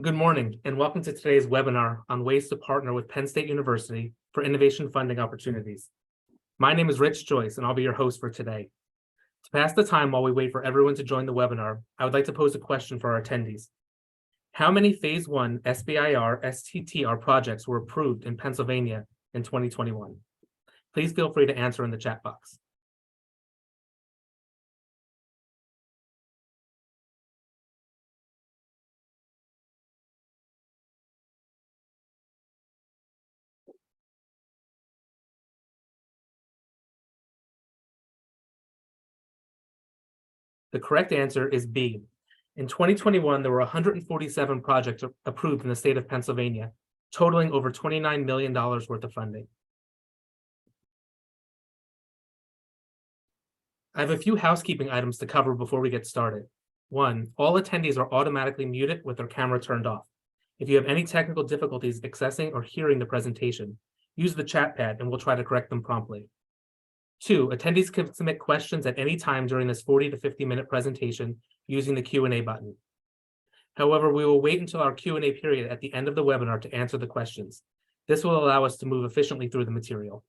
Good morning, and welcome to today's webinar on ways to partner with Penn State University for innovation funding opportunities. My name is Rich Joyce, and I'll be your host for today. To pass the time while we wait for everyone to join the webinar, I would like to pose a question for our attendees. How many Phase 1 Sbir Sttr projects were approved in Pennsylvania in 2021? Please feel free to answer in the chat box. The correct answer is B. In 2021, there were 147 projects approved in the state of Pennsylvania, totaling over $29 million worth of funding. I have a few housekeeping items to cover before we get started. 1, all attendees are automatically muted with their camera turned off. If you have any technical difficulties accessing or hearing the presentation, use the chat pad and we'll try to correct them promptly. 2, attendees can submit questions at any time during this 40 to 50-minute presentation using the Q&A button. However, we will wait until our Q&A period at the end of the webinar to answer the questions. This will allow us to move efficiently through the material.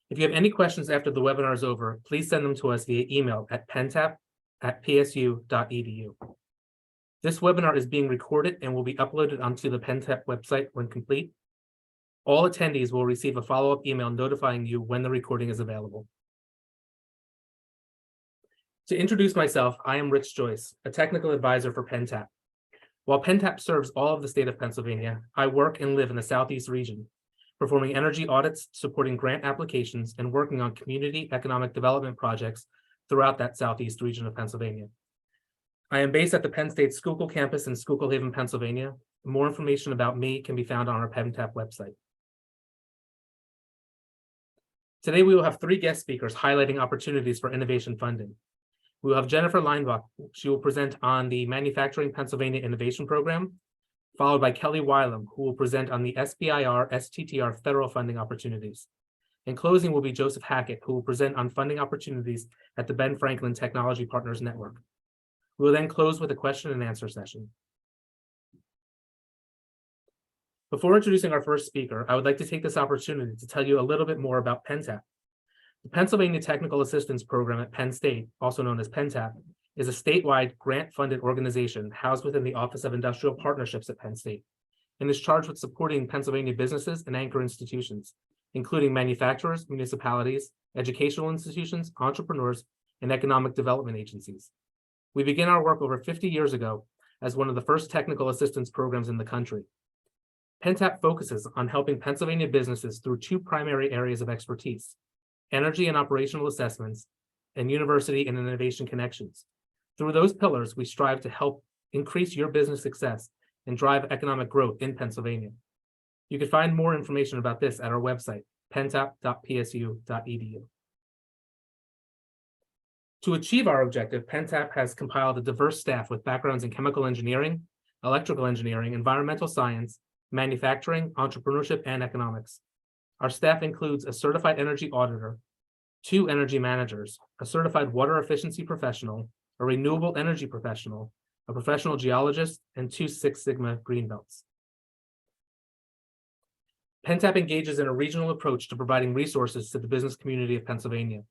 If you have any questions after the webinar is over, please send them to us via email at pentap@psu.edu. This webinar is being recorded and will be uploaded onto the PennTAP website when complete. All attendees will receive a follow-up email notifying you when the recording is available. To introduce myself, I am Rich Joyce, a technical advisor for PennTAP. While PennTAP serves all of the state of Pennsylvania, I work and live in the Southeast region, performing energy audits, supporting grant applications, and working on community economic development projects throughout that Southeast region of Pennsylvania. I am based at the Penn State Schuylkill campus in Schuylkill Haven, Pennsylvania. More information about me can be found on our PennTAP website. Today, we will have 3 guest speakers highlighting opportunities for innovation funding. We will have Jennifer Leinbach. She will present on the Manufacturing Pennsylvania Innovation Program, followed by Kelly Weiland, who will present on the Sbir Sttr federal funding opportunities. In closing will be Joseph Hackett, who will present on funding opportunities at the Ben Franklin Technology Partners Network. We will then close with a question and answer session. Before introducing our first speaker, I would like to take this opportunity to tell you a little bit more about PennTAP. The Pennsylvania Technical Assistance Program at Penn State, also known as PennTAP, is a statewide grant-funded organization housed within the Office of Industrial Partnerships at Penn State, and is charged with supporting Pennsylvania businesses and anchor institutions, including manufacturers, municipalities, educational institutions, entrepreneurs, and economic development agencies. We began our work over 50 years ago as one of the first technical assistance programs in the country. PennTAP focuses on helping Pennsylvania businesses through 2 primary areas of expertise: energy and operational assessments, and university and innovation connections. Through those pillars, we strive to help increase your business success and drive economic growth in Pennsylvania. You can find more information about this at our website, pentap.psu.edu. To achieve our objective, PennTAP has compiled a diverse staff with backgrounds in chemical engineering, electrical engineering, environmental science, manufacturing, entrepreneurship, and economics. Our staff includes a certified energy auditor, 2 energy managers, a certified water efficiency professional, a renewable energy professional, a professional geologist, and 2 Six Sigma green belts. PennTAP engages in a regional approach to providing resources to the business community of Pennsylvania.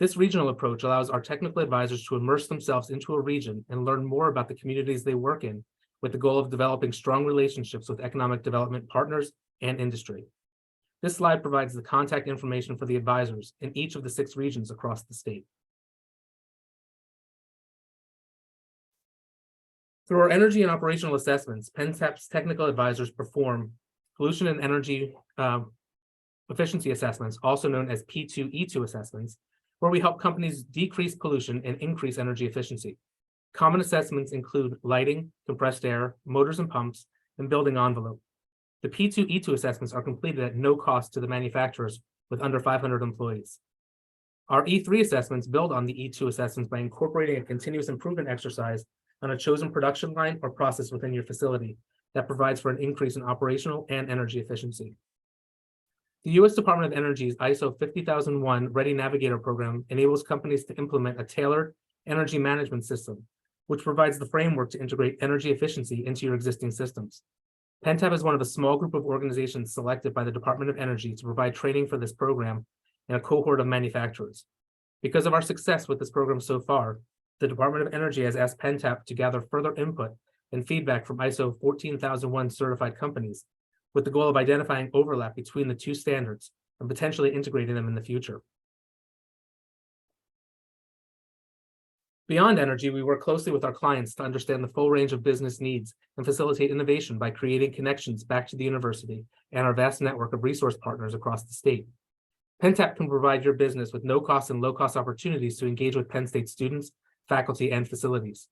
This regional approach allows our technical advisors to immerse themselves into a region and learn more about the communities they work in, with the goal of developing strong relationships with economic development partners and industry. This slide provides the contact information for the advisors in each of the 6 regions across the state. Through our energy and operational assessments, PennTAP's technical advisors perform pollution and energy efficiency assessments, also known as P2E2 assessments, where we help companies decrease pollution and increase energy efficiency. Common assessments include lighting, compressed air, motors and pumps, and building envelope. The P2E2 assessments are completed at no cost to the manufacturers with under 500 employees. Our E3 assessments build on the E2 assessments by incorporating a continuous improvement exercise on a chosen production line or process within your facility that provides for an increase in operational and energy efficiency. The U.S. Department of Energy's ISO 50001 Ready Navigator program enables companies to implement a tailored energy management system which provides the framework to integrate energy efficiency into your existing systems. PennTAP is one of a small group of organizations selected by the Department of Energy to provide training for this program and a cohort of manufacturers. Because of our success with this program so far, the Department of Energy has asked PennTAP to gather further input and feedback from ISO 14001 certified companies, with the goal of identifying overlap between the two standards and potentially integrating them in the future. Beyond energy, we work closely with our clients to understand the full range of business needs and facilitate innovation by creating connections back to the university and our vast network of resource partners across the state. PennTAP can provide your business with no-cost and low-cost opportunities to engage with Penn State students, faculty, and facilities.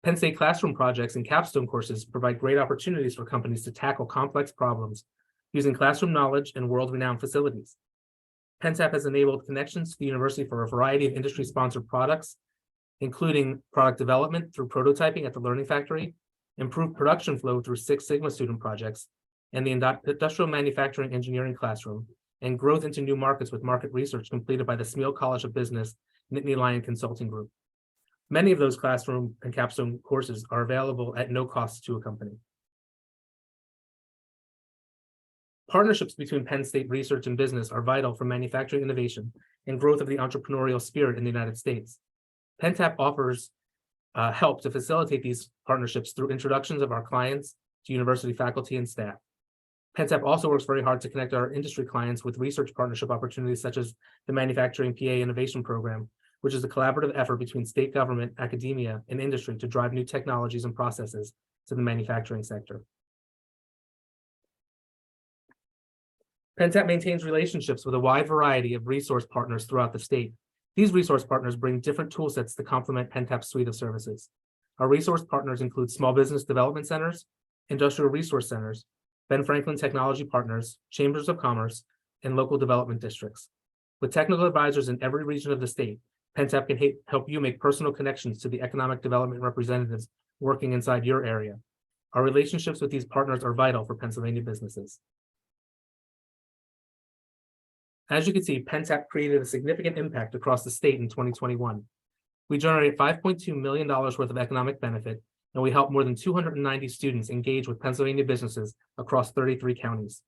Penn State classroom projects and capstone courses provide great opportunities for companies to tackle complex problems using classroom knowledge and world-renowned facilities. PennTAP has enabled connections to the university for a variety of industry-sponsored products, including product development through prototyping at the Learning Factory, improved production flow through Six Sigma student projects, and the Industrial Manufacturing Engineering Classroom, and growth into new markets with market research completed by the Smeal College of Business Nittany Lion Consulting Group. Many of those classroom and capstone courses are available at no cost to a company. Partnerships between Penn State research and business are vital for manufacturing innovation and growth of the entrepreneurial spirit in the United States. PennTAP offers help to facilitate these partnerships through introductions of our clients to university faculty and staff. PennTAP also works very hard to connect our industry clients with research partnership opportunities such as the Manufacturing PA Innovation Program, which is a collaborative effort between state government, academia, and industry to drive new technologies and processes to the manufacturing sector. PennTAP maintains relationships with a wide variety of resource partners throughout the state. These resource partners bring different tool sets to complement PennTAP's suite of services. Our resource partners include small business development centers, industrial resource centers, Ben Franklin Technology Partners, chambers of commerce, and local development districts. With technical advisors in every region of the state, PennTAP can help you make personal connections to the economic development representatives working inside your area. Our relationships with these partners are vital for Pennsylvania businesses. As you can see, PennTAP created a significant impact across the state in 2021. We generated $5.2 million worth of economic benefit, and we helped more than 290 students engage with Pennsylvania businesses across 33 counties.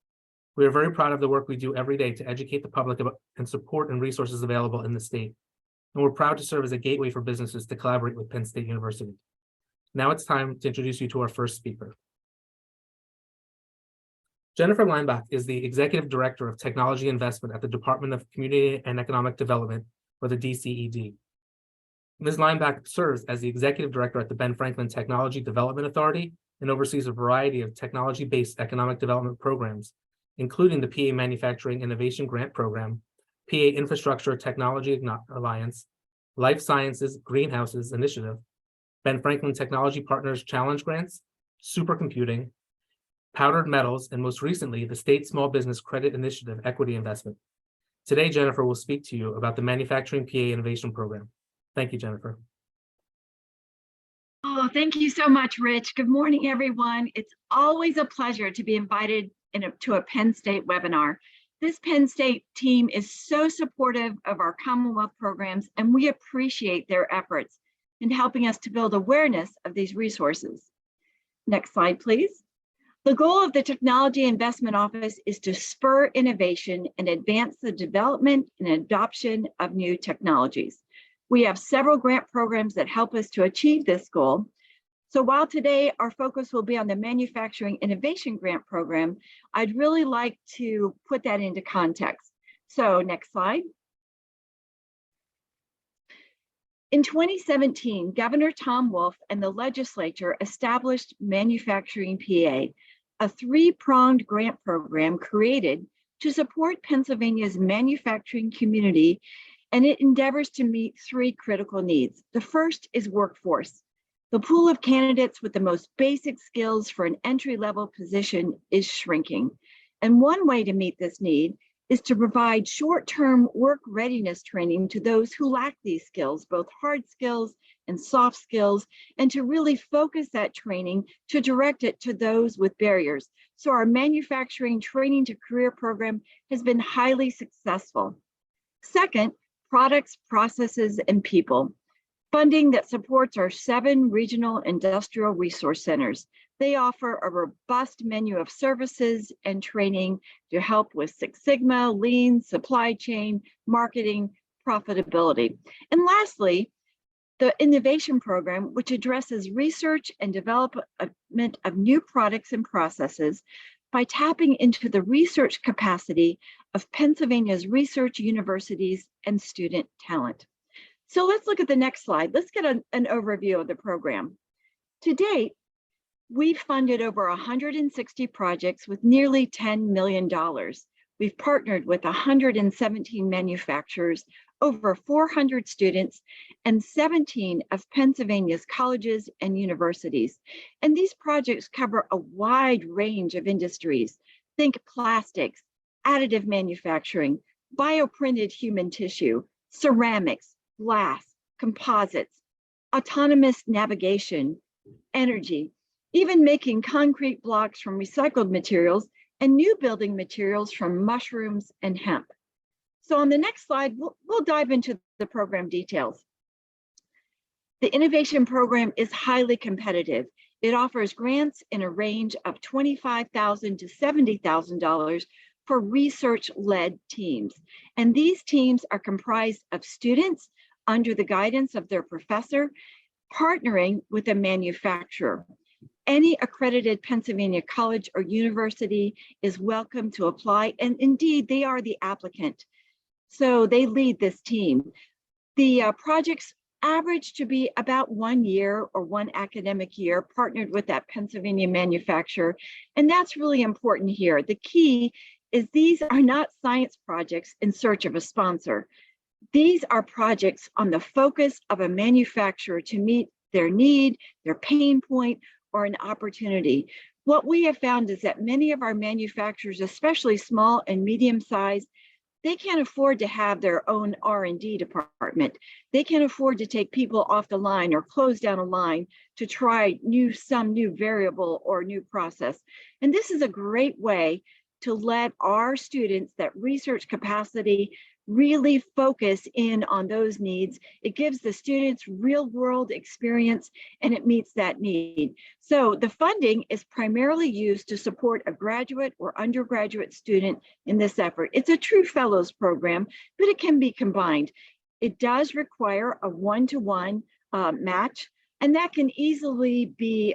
We are very proud of the work we do every day to educate the public about and support and resources available in the state. And we're proud to serve as a gateway for businesses to collaborate with Penn State University. Now it's time to introduce you to our first speaker. Jennifer Leinbach is the Executive Director of Technology Investment at the Department of Community and Economic Development, or the DCED. Ms. Leinbach serves as the Executive Director at the Ben Franklin Technology Development Authority and oversees a variety of technology-based economic development programs, including the PA Manufacturing Innovation Grant Program, PA Infrastructure Technology Alliance, Life Sciences Greenhouses Initiative, Ben Franklin Technology Partners Challenge Grants, Supercomputing, Powdered Metals, and most recently, the State Small Business Credit Initiative Equity Investment. Today, Jennifer will speak to you about the Manufacturing PA Innovation Program. Thank you, Jennifer. Oh, thank you so much, Rich. Good morning, everyone. It's always a pleasure to be invited to a Penn State webinar. This Penn State team is so supportive of our Commonwealth programs, and we appreciate their efforts in helping us to build awareness of these resources. Next slide, please. The goal of the Technology Investment Office is to spur innovation and advance the development and adoption of new technologies. We have several grant programs that help us to achieve this goal. So while today our focus will be on the Manufacturing Innovation Grant Program, I'd really like to put that into context. So next slide. In 2017, Governor Tom Wolf and the legislature established Manufacturing PA, a three-pronged grant program created to support Pennsylvania's manufacturing community, and it endeavors to meet three critical needs. The first is workforce. The pool of candidates with the most basic skills for an entry-level position is shrinking. And one way to meet this need is to provide short-term work readiness training to those who lack these skills, both hard skills and soft skills, and to really focus that training to direct it to those with barriers. So our manufacturing training to career program has been highly successful. Second, products, processes, and people. funding that supports our 7 regional industrial resource centers. They offer a robust menu of services and training to help with Six Sigma, lean, supply chain, marketing, profitability. And lastly, the innovation program, which addresses research and development of new products and processes by tapping into the research capacity of Pennsylvania's research universities and student talent. So let's look at the next slide. Let's get an overview of the program. To date, we've funded over 160 projects with nearly $10 million. We've partnered with 117 manufacturers, over 400 students, and 17 of Pennsylvania's colleges and universities. And these projects cover a wide range of industries. Think plastics, additive manufacturing, bioprinted human tissue, ceramics, glass, composites, autonomous navigation, energy, even making concrete blocks from recycled materials and new building materials from mushrooms and hemp. So on the next slide, we'll dive into the program details. The innovation program is highly competitive. It offers grants in a range of $25,000 to $70,000 for research-led teams. And these teams are comprised of students under the guidance of their professor, partnering with a manufacturer. Any accredited Pennsylvania college or university is welcome to apply, and indeed, they are the applicant. So they lead this team. The projects average to be about 1 year or 1 academic year partnered with that Pennsylvania manufacturer. And that's really important here. The key is these are not science projects in search of a sponsor. These are projects on the focus of a manufacturer to meet their need, their pain point, or an opportunity. What we have found is that many of our manufacturers, especially small and medium-sized, they can't afford to have their own R&D department. They can't afford to take people off the line or close down a line to try some new variable or new process. And this is a great way to let our students, that research capacity, really focus in on those needs. It gives the students real world experience and it meets that need. So the funding is primarily used to support a graduate or undergraduate student in this effort. It's a true fellows program, but it can be combined. It does require a 1-to-1 match, and that can easily be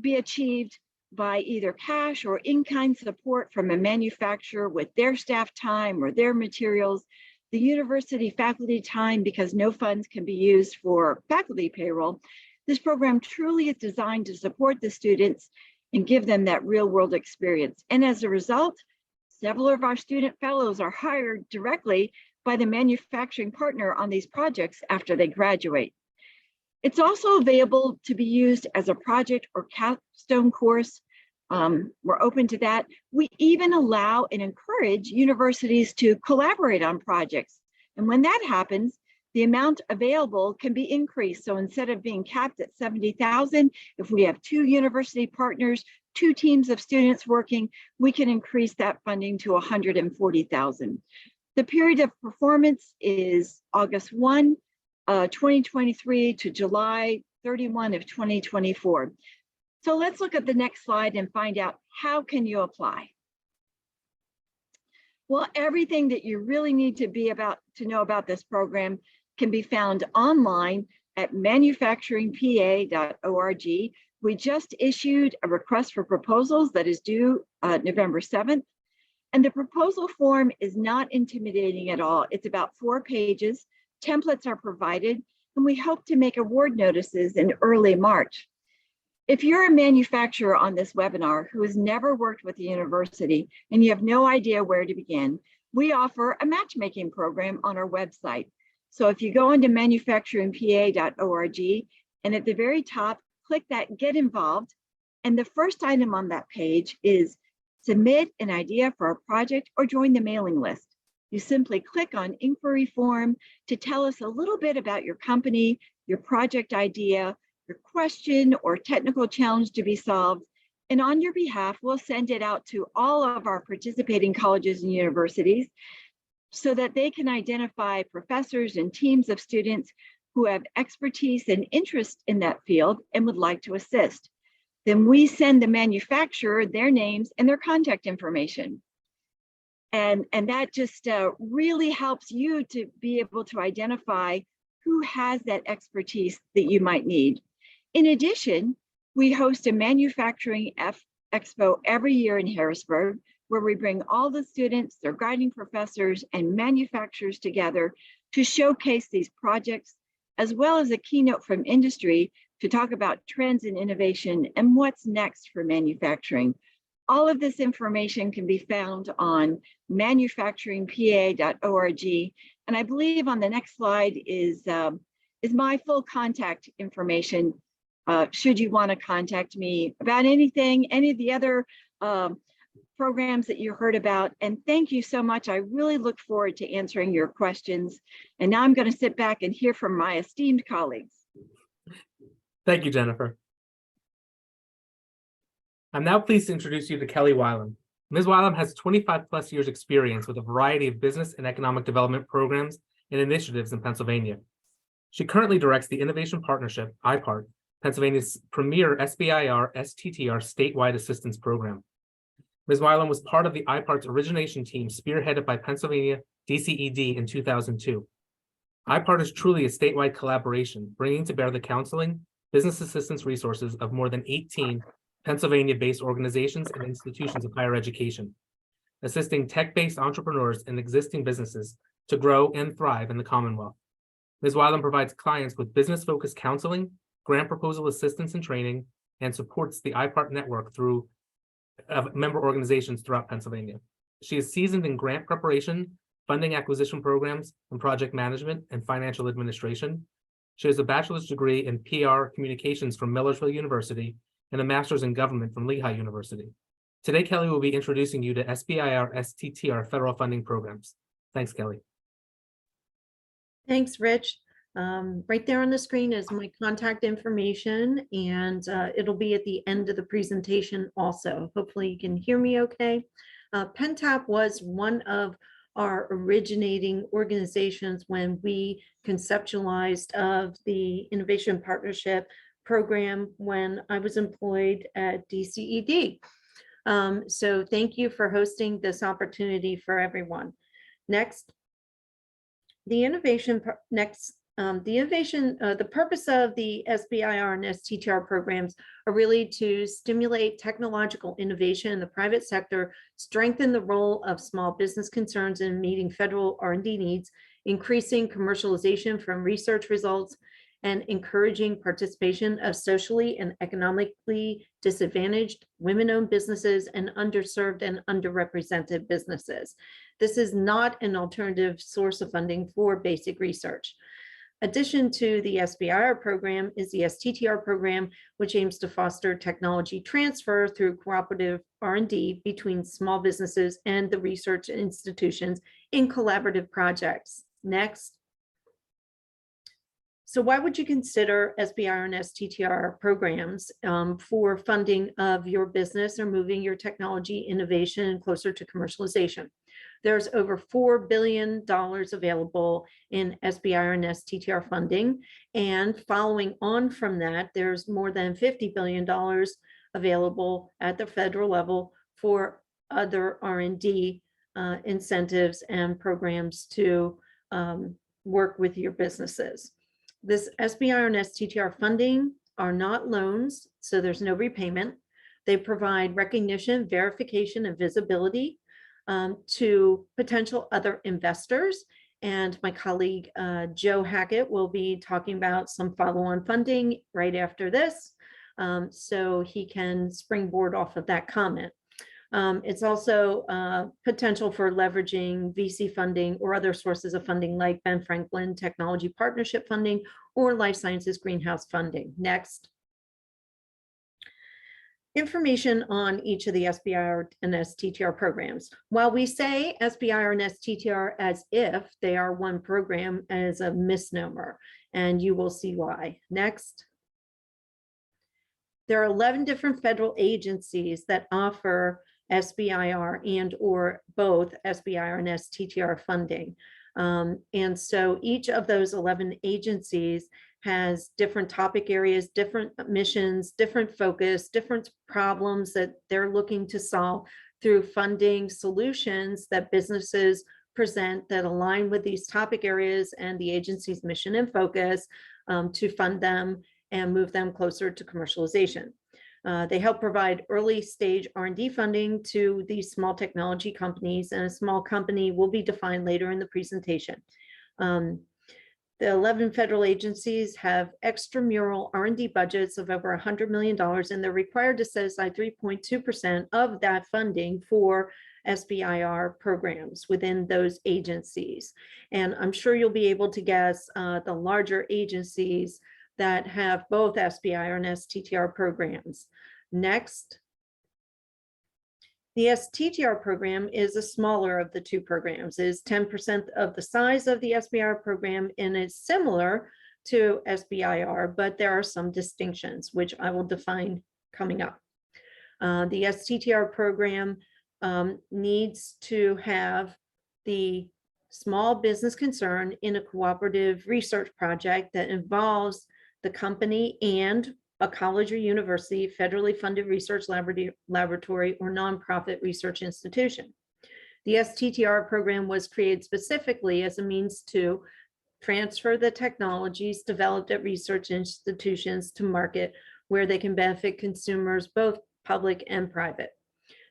achieved by either cash or in-kind support from a manufacturer with their staff time or their materials, the university faculty time, because no funds can be used for faculty payroll. This program truly is designed to support the students and give them that real world experience. And as a result, several of our student fellows are hired directly by the manufacturing partner on these projects after they graduate. It's also available to be used as a project or capstone course. We're open to that. We even allow and encourage universities to collaborate on projects. And when that happens, the amount available can be increased. So instead of being capped at 70,000, if we have 2 university partners, 2 teams of students working, we can increase that funding to 140,000. The period of performance is August 1, 2023 to July 31 of 2024. So let's look at the next slide and find out how can you apply. Well, everything that you really need to know about this program can be found online at manufacturingpa.org. We just issued a request for proposals that is due November 7th. And the proposal form is not intimidating at all. It's about 4 pages. Templates are provided, and we hope to make award notices in early March. If you're a manufacturer on this webinar who has never worked with a university and you have no idea where to begin, we offer a matchmaking program on our website. So if you go into manufacturingpa.org and at the very top, click that Get Involved, and the first item on that page is submit an idea for a project or join the mailing list. You simply click on Inquiry Form to tell us a little bit about your company, your project idea, your question or technical challenge to be solved, and on your behalf, we'll send it out to all of our participating colleges and universities so that they can identify professors and teams of students who have expertise and interest in that field and would like to assist. Then we send the manufacturer their names and their contact information. And that just really helps you to be able to identify who has that expertise that you might need. In addition, we host a manufacturing expo every year in Harrisburg, where we bring all the students, their guiding professors, and manufacturers together to showcase these projects, as well as a keynote from industry to talk about trends in innovation and what's next for manufacturing. All of this information can be found on manufacturingpa.org. And I believe on the next slide is my full contact information. Should you want to contact me about anything, any of the other programs that you heard about. And thank you so much. I really look forward to answering your questions. And now I'm going to sit back and hear from my esteemed colleagues. Thank you, Jennifer. I'm now pleased to introduce you to Kelly Weiland. Ms. Weiland has 25 plus years experience with a variety of business and economic development programs and initiatives in Pennsylvania. She currently directs the Innovation Partnership, IPART, Pennsylvania's premier Sbir Sttr statewide assistance program. Ms. Weiland was part of the IPART's origination team spearheaded by Pennsylvania DCED in 2002. IPART is truly a statewide collaboration, bringing to bear the counseling, business assistance resources of more than 18 Pennsylvania-based organizations and institutions of higher education, assisting tech-based entrepreneurs and existing businesses to grow and thrive in the Commonwealth. Ms. Weiland provides clients with business-focused counseling, grant proposal assistance and training, and supports the IPART network through member organizations throughout Pennsylvania. She is seasoned in grant preparation, funding acquisition programs, and project management and financial administration. She has a bachelor's degree in PR communications from Millersville University and a master's in government from Lehigh University. Today, Kelly will be introducing you to Sbir Sttr federal funding programs. Thanks, Kelly. Thanks, Rich. Right there on the screen is my contact information, and it'll be at the end of the presentation also. Hopefully you can hear me okay. PennTAP was one of our originating organizations when we conceptualized of the Innovation Partnership program when I was employed at DCED. So thank you for hosting this opportunity for everyone. Next, the purpose of the Sbir and Sttr programs are really to stimulate technological innovation in the private sector, strengthen the role of small business concerns in meeting federal R&D needs, increasing commercialization from research results, and encouraging participation of socially and economically disadvantaged women-owned businesses and underserved and underrepresented businesses. This is not an alternative source of funding for basic research. Addition to the Sbir program is the Sttr program, which aims to foster technology transfer through cooperative R&D between small businesses and the research institutions in collaborative projects. Next. So why would you consider Sbir and Sttr programs for funding of your business or moving your technology innovation closer to commercialization? There's over $4 billion available in Sbir and Sttr funding. And following on from that, there's more than $50 billion available at the federal level for other R&D incentives and programs to work with your businesses. This Sbir and Sttr funding are not loans, so there's no repayment. They provide recognition, verification, and visibility to potential other investors. And my colleague, Joe Hackett, will be talking about some follow-on funding right after this, so he can springboard off of that comment. It's also potential for leveraging VC funding or other sources of funding like Ben Franklin Technology Partnership funding or Life Sciences Greenhouse funding. Next. Information on each of the Sbir and Sttr programs. While we say Sbir and Sttr as if they are one program as a misnomer, and you will see why. Next. There are 11 different federal agencies that offer Sbir and or both Sbir and Sttr funding. And so each of those 11 agencies has different topic areas, different missions, different focus, different problems that they're looking to solve through funding solutions that businesses present that align with these topic areas and the agency's mission and focus to fund them and move them closer to commercialization. They help provide early stage R&D funding to these small technology companies, and a small company will be defined later in the presentation. The 11 federal agencies have extramural R&D budgets of over $100 million, and they're required to set aside 3.2% of that funding for SBIR programs within those agencies. And I'm sure you'll be able to guess the larger agencies that have both SBIR and STTR programs. Next. The STTR program is the smaller of the two programs. It is 10% of the size of the SBIR program, and it's similar to SBIR, but there are some distinctions, which I will define coming up. The STTR program needs to have the small business concern in a cooperative research project that involves the company and a college or university, federally funded research laboratory, or nonprofit research institution. The STTR program was created specifically as a means to transfer the technologies developed at research institutions to market where they can benefit consumers, both public and private.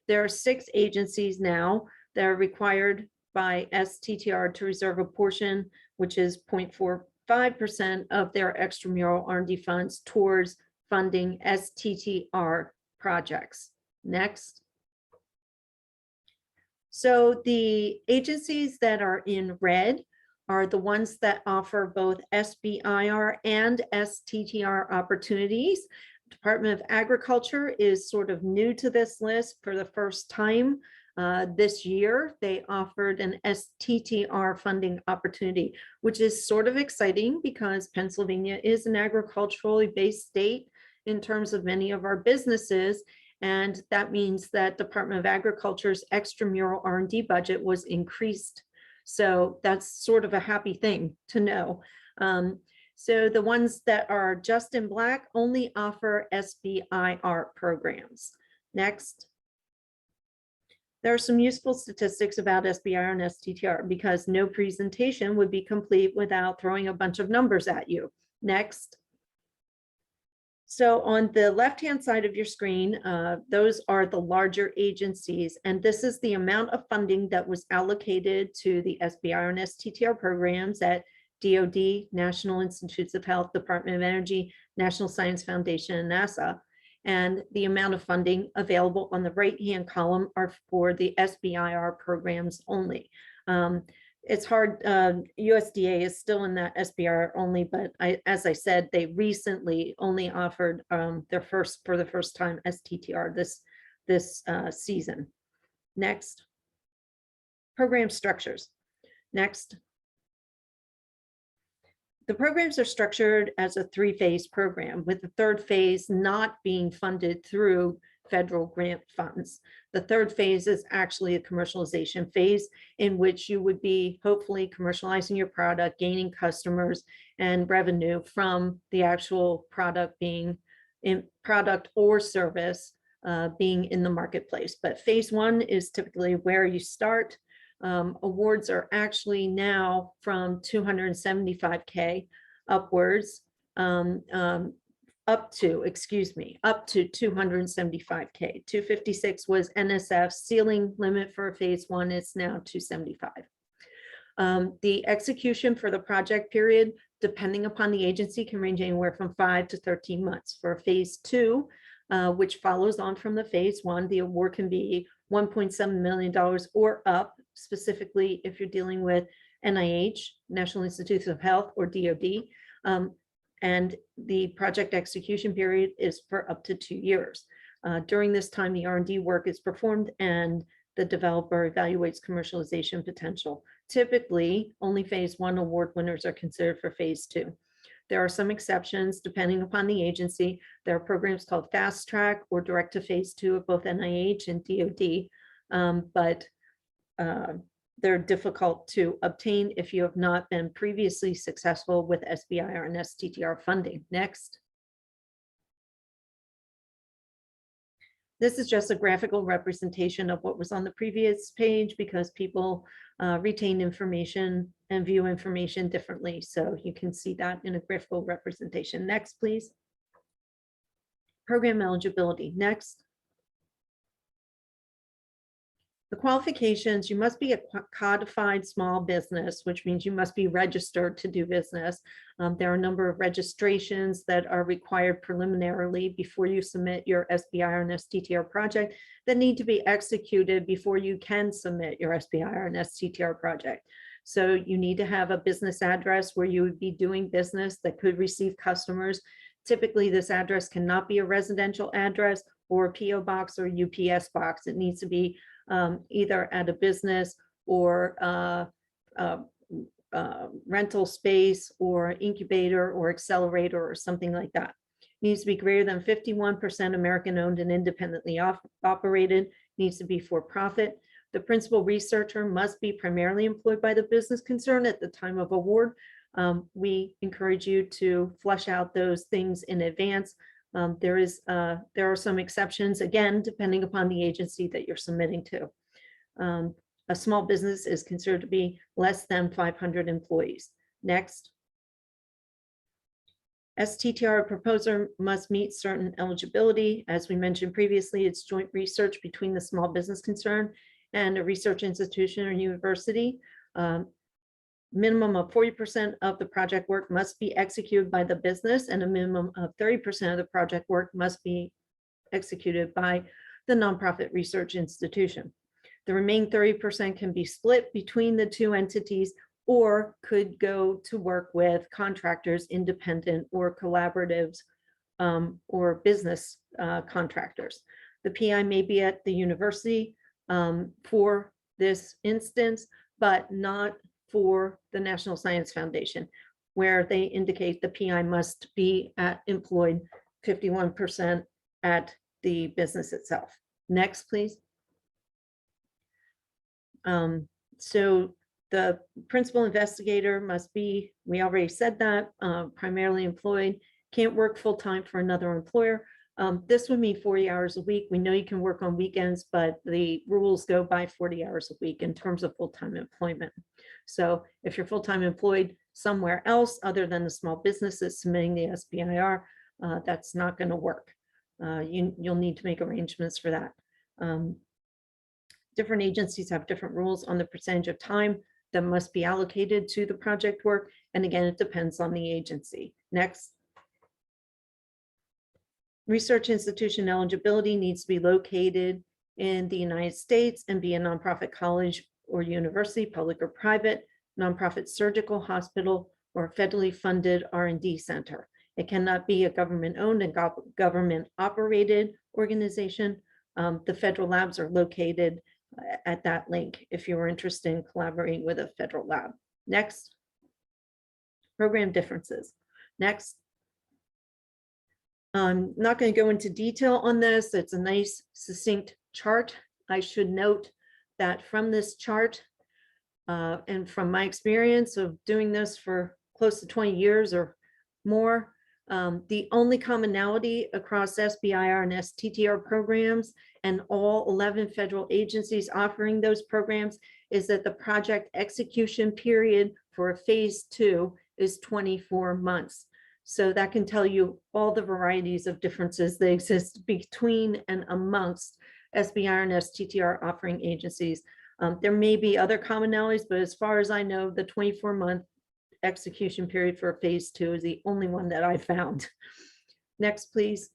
There are 6 agencies now that are required by STTR to reserve a portion, which is 0.45% of their extramural R&D funds towards funding STTR projects. Next. So the agencies that are in red are the ones that offer both SBIR and STTR opportunities. Department of Agriculture is sort of new to this list for the first time. This year, they offered an STTR funding opportunity, which is sort of exciting because Pennsylvania is an agriculturally based state in terms of many of our businesses. And that means that Department of Agriculture's extramural R&D budget was increased. So that's sort of a happy thing to know. So the ones that are just in black only offer SBIR programs. Next. There are some useful statistics about SBIR and STTR because no presentation would be complete without throwing a bunch of numbers at you. Next. So on the left-hand side of your screen, those are the larger agencies, and this is the amount of funding that was allocated to the SBIR and STTR programs at DoD, National Institutes of Health, Department of Energy, National Science Foundation, and NASA. And the amount of funding available on the right-hand column are for the SBIR programs only. It's hard, USDA is still in that SBIR only, but as I said, they recently only offered for the first time STTR this season. Next. Program structures. Next. The programs are structured as a 3-phase program, with the 3rd phase not being funded through federal grant funds. The 3rd phase is actually a commercialization phase in which you would be hopefully commercializing your product, gaining customers and revenue from the actual product being in product or service being in the marketplace. But phase 1 is typically where you start. Awards are actually now from $275K upwards, up to 275K. 256 was NSF's ceiling limit for phase 1. It's now 275. The execution for the project period, depending upon the agency, can range anywhere from 5 to 13 months. For phase 2, which follows on from the phase 1, the award can be $1.7 million or up, specifically if you're dealing with NIH, National Institutes of Health, or DoD. And the project execution period is for up to 2 years. During this time, the R&D work is performed and the developer evaluates commercialization potential. Typically, only phase 1 award winners are considered for phase 2. There are some exceptions depending upon the agency. There are programs called Fast Track or Direct to Phase 2 of both NIH and DoD. they're difficult to obtain if you have not been previously successful with Sbir and Sttr funding. Next. This is just a graphical representation of what was on the previous page because people retain information and view information differently. So you can see that in a graphical representation. Next, please. Program eligibility. Next. The qualifications, you must be a codified small business, which means you must be registered to do business. There are a number of registrations that are required preliminarily before you submit your Sbir and Sttr project that need to be executed before you can submit your Sbir and Sttr project. So you need to have a business address where you would be doing business that could receive customers. Typically, this address cannot be a residential address or a PO box or UPS box. It needs to be either at a business or rental space or incubator or accelerator or something like that. Needs to be greater than 51% American owned and independently operated, needs to be for profit. The principal researcher must be primarily employed by the business concern at the time of award. We encourage you to flesh out those things in advance. There are some exceptions, again, depending upon the agency that you're submitting to. A small business is considered to be less than 500 employees. Next. Sttr proposer must meet certain eligibility. As we mentioned previously, it's joint research between the small business concern and a research institution or university. Minimum of 40% of the project work must be executed by the business, and a minimum of 30% of the project work must be executed by the nonprofit research institution. The remaining 30% can be split between the two entities or could go to work with contractors, independent or collaboratives, or business contractors. The PI may be at the university for this instance, but not for the National Science Foundation, where they indicate the PI must be employed 51% at the business itself. Next, please. So the principal investigator must be, we already said that, primarily employed, can't work full-time for another employer. This would mean 40 hours a week. We know you can work on weekends, but the rules go by 40 hours a week in terms of full-time employment. So if you're full-time employed somewhere else other than the small businesses submitting the SBIR, that's not going to work. You'll need to make arrangements for that. Different agencies have different rules on the percentage of time that must be allocated to the project work. And again, it depends on the agency. Next. Research institution eligibility needs to be located in the United States and be a nonprofit college or university, public or private, nonprofit surgical hospital, or federally funded R&D center. It cannot be a government-owned and government-operated organization. The federal labs are located at that link if you are interested in collaborating with a federal lab. Next. Program differences. Next. I'm not going to go into detail on this. It's a nice, succinct chart. I should note that from this chart and from my experience of doing this for close to 20 years or more, the only commonality across Sbir and Sttr programs and all 11 federal agencies offering those programs is that the project execution period for a phase 2 is 24 months. So that can tell you all the varieties of differences that exist between and amongst Sbir and Sttr offering agencies. There may be other commonalities, but as far as I know, the 24-month execution period for phase 2 is the only one that I found. Next, please.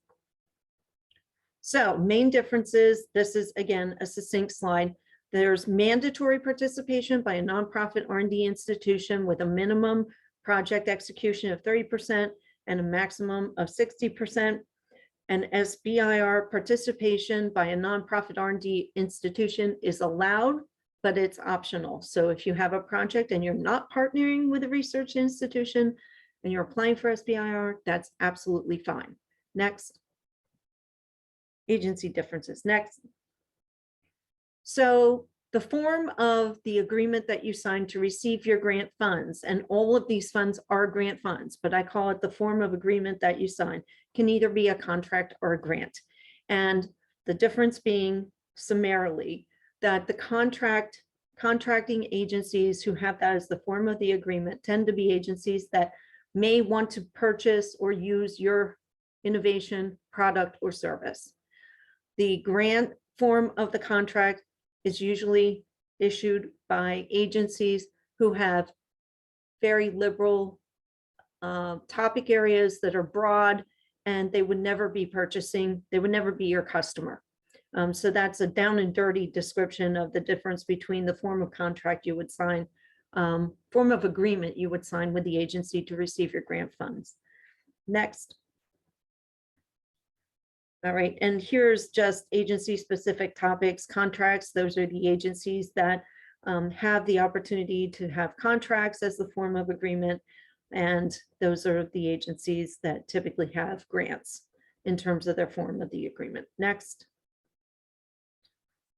So main differences, this is again a succinct slide. There's mandatory participation by a nonprofit R&D institution with a minimum project execution of 30% and a maximum of 60%. And Sbir participation by a nonprofit R&D institution is allowed, but it's optional. So if you have a project and you're not partnering with a research institution and you're applying for Sbir, that's absolutely fine. Next. Agency differences. Next. So The form of the agreement that you sign to receive your grant funds, and all of these funds are grant funds, but I call it the form of agreement that you sign, can either be a contract or a grant. And the difference being summarily that the contracting agencies who have that as the form of the agreement tend to be agencies that may want to purchase or use your innovation, product, or service. The grant form of the contract is usually issued by agencies who have very liberal topic areas that are broad, and they would never be purchasing, they would never be your customer. So that's a down and dirty description of the difference between the form of contract you would sign, form of agreement you would sign with the agency to receive your grant funds. Next. All right, and here's just agency-specific topics, contracts. Those are the agencies that have the opportunity to have contracts as the form of agreement, and those are the agencies that typically have grants in terms of their form of the agreement. Next.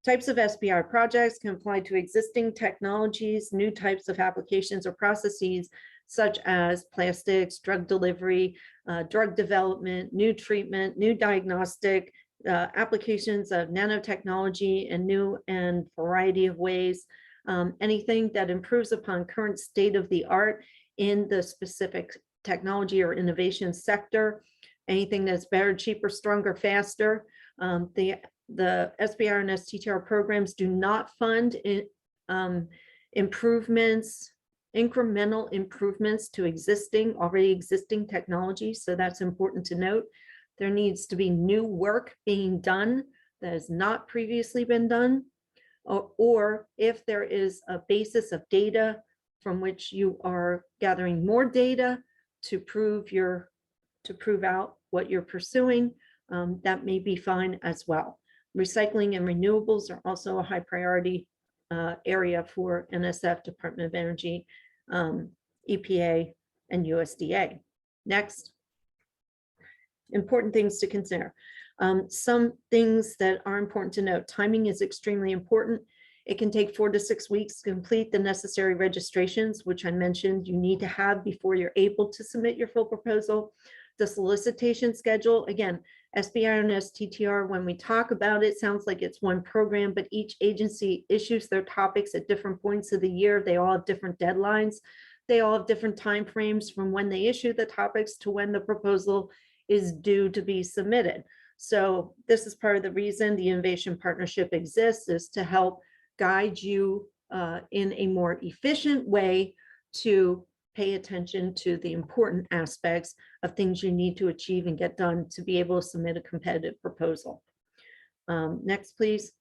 Types of SBR projects can apply to existing technologies, new types of applications or processes, such as plastics, drug delivery, drug development, new treatment, new diagnostic, applications of nanotechnology in new and variety of ways, anything that improves upon current state of the art in the specific technology or innovation sector, anything that's better, cheaper, stronger, faster. The Sbr and Sttr programs do not fund improvements, incremental improvements to already existing technology. So that's important to note. There needs to be new work being done that has not previously been done, or if there is a basis of data from which you are gathering more data to prove out what you're pursuing, that may be fine as well. Recycling and renewables are also a high priority area for NSF, Department of Energy, EPA, and USDA. Next. Important things to consider. Some things that are important to note. Timing is extremely important. It can take 4 to 6 weeks to complete the necessary registrations, which I mentioned you need to have before you're able to submit your full proposal. The solicitation schedule, again, Sbr and Sttr, when we talk about it, sounds like it's one program, but each agency issues their topics at different points of the year. They all have different deadlines. They all have different timeframes from when they issue the topics to when the proposal is due to be submitted. So this is part of the reason the Innovation Partnership exists, is to help guide you in a more efficient way to pay attention to the important aspects of things you need to achieve and get done to be able to submit a competitive proposal. Next, please.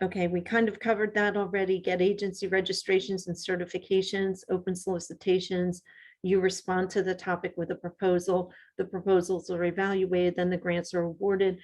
Okay, we kind of covered that already. Get agency registrations and certifications, open solicitations. You respond to the topic with a proposal. The proposals are evaluated, then the grants are awarded.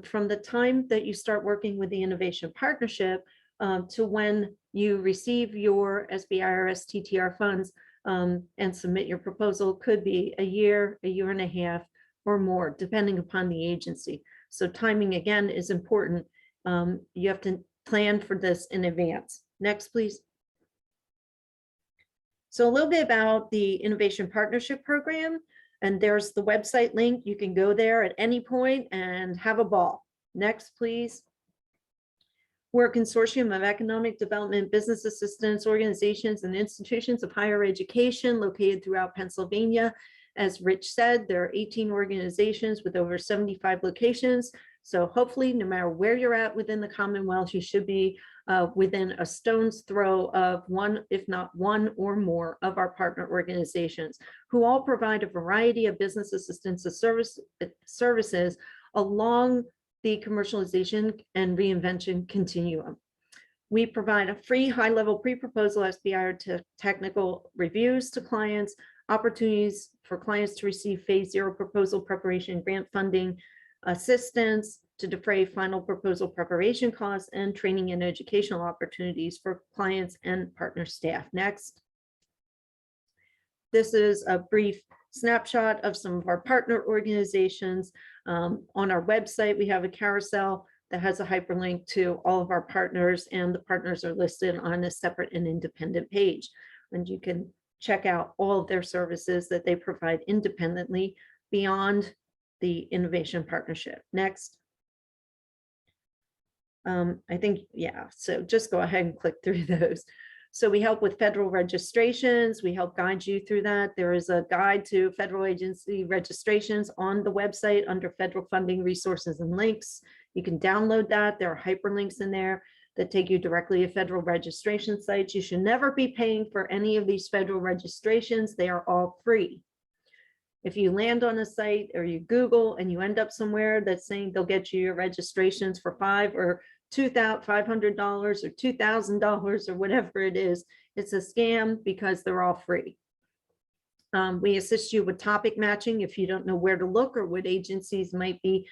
From the time that you start working with the Innovation Partnership to when you receive your Sbr or Sttr funds and submit your proposal could be a year and a half, or more, depending upon the agency. So timing, again, is important. You have to plan for this in advance. Next, please. So a little bit about the Innovation Partnership Program, and there's the website link. You can go there at any point and have a ball. Next, please. We're a consortium of economic development, business assistance organizations, and institutions of higher education located throughout Pennsylvania. As Rich said, there are 18 organizations with over 75 locations. So hopefully, no matter where you're at within the Commonwealth, you should be within a stone's throw of one, if not one or more of our partner organizations, who all provide a variety of business assistance services along the commercialization and reinvention continuum. We provide a free high-level pre-proposal Sbr to technical reviews to clients, opportunities for clients to receive phase 0 proposal preparation, grant funding, assistance to defray final proposal preparation costs, and training and educational opportunities for clients and partner staff. Next. This is a brief snapshot of some of our partner organizations. On our website, we have a carousel that has a hyperlink to all of our partners, and the partners are listed on a separate and independent page. And you can check out all of their services that they provide independently beyond the innovation partnership. Next. I think, yeah, so just go ahead and click through those. So we help with federal registrations. We help guide you through that. There is a guide to federal agency registrations on the website under federal funding resources and links. You can download that. There are hyperlinks in there that take you directly to federal registration sites. You should never be paying for any of these federal registrations. They are all free. If you land on a site or you Google and you end up somewhere that's saying they'll get you your registrations for $500 or $2,500 or $2,000 or whatever it is, it's a scam because they're all free. We assist you with topic matching if you don't know where to look or what agencies might be